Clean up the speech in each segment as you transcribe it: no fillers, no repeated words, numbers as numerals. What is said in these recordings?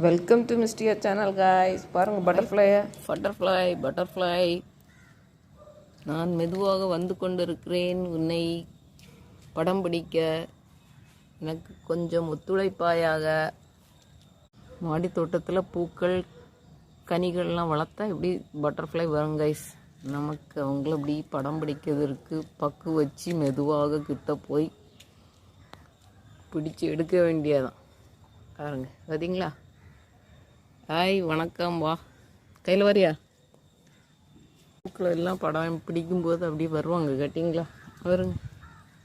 Welcome to மிஸ்டியர் channel guys. பாருங்கள் butterfly. நான் மெதுவாக வந்து கொண்டிருக்கிறேன். உன்னை படம் பிடிக்க எனக்கு கொஞ்சம் ஒத்துழைப்பாயாக. மாடி தோட்டத்தில் பூக்கள் கனிகள்லாம் வளர்த்தா இப்படி பட்டர்ஃப்ளை வரும் கைஸ். நமக்கு அவங்கள இப்படி படம் பிடிக்கிறதுக்கு பக்கு வச்சு மெதுவாக கிட்ட போய் பிடிச்சி எடுக்க வேண்டியதான். பாருங்க பார்த்தீங்களா? ஹாய் வணக்கம், வா கையில் வரியா? பூக்களை எல்லாம் படம் பிடிக்கும்போது அப்படியே வருவாங்க கேட்டிங்களா? வருங்க.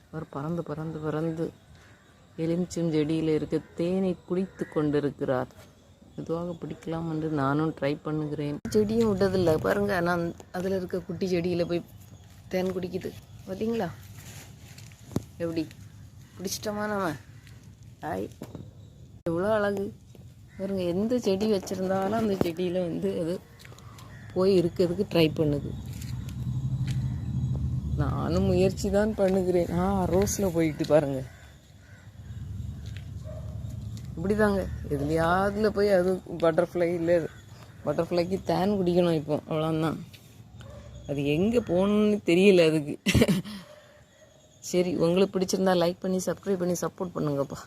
அவர் பறந்து பறந்து பறந்து எலுமிச்சம் செடியில் இருக்க தேனை குடித்து கொண்டிருக்கிறார். மெதுவாக பிடிக்கலாம் என்று நானும் ட்ரை பண்ணுகிறேன். செடியும் விட்டதில்லை பாருங்க. நான் அதில் இருக்க குட்டி செடியில் போய் தேன் குடிக்குது பார்த்தீங்களா? எப்படி பிடிச்சிட்டோமா நம்ம? ஹாய், எவ்வளோ அழகு பாருங்க. எந்த செடி வச்சுருந்தாலும் அந்த செடியில் அது போய் இருக்கிறதுக்கு ட்ரை பண்ணுது. நானும் முயற்சி தான் பண்ணுகிறேன். ரோஸில் போயிட்டு பாருங்கள் இப்படி தாங்க. எதுலையாவதுல போய் அது பட்டர்ஃப்ளைக்கு தேன் குடிக்கணும். இப்போ அவ்வளோதான். அது எங்கே போகணுன்னு தெரியல அதுக்கு. சரி, உங்களுக்கு பிடிச்சிருந்தா லைக் பண்ணி சப்ஸ்கிரைப் பண்ணி சப்போர்ட் பண்ணுங்கப்பா.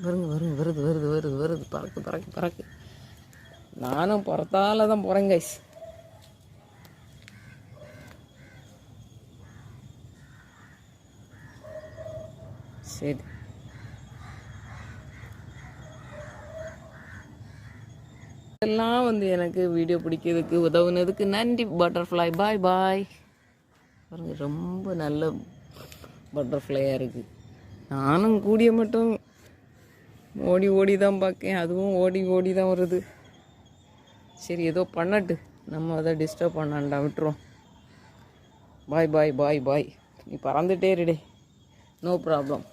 வருது பறக்கு. நானும் புறத்தால தான் போகிறேன் கைஸ். சரி, இதெல்லாம் எனக்கு வீடியோ பிடிக்கிறதுக்கு உதவுனதுக்கு நன்றி பட்டர்ஃப்ளை. பாய் பாருங்க. ரொம்ப நல்ல பட்டர்ஃப்ளையாக இருக்குது. நானும் கூடிய மட்டும் ஓடி தான் பார்க்கேன். அதுவும் ஓடி தான் வருது. சரி, ஏதோ பண்ணட்டு, நம்ம அதை டிஸ்டர்ப் பண்ணாண்டா, விட்டுருவோம். பாய். நீ பறந்துட்டே இருடே, நோ ப்ராப்ளம்.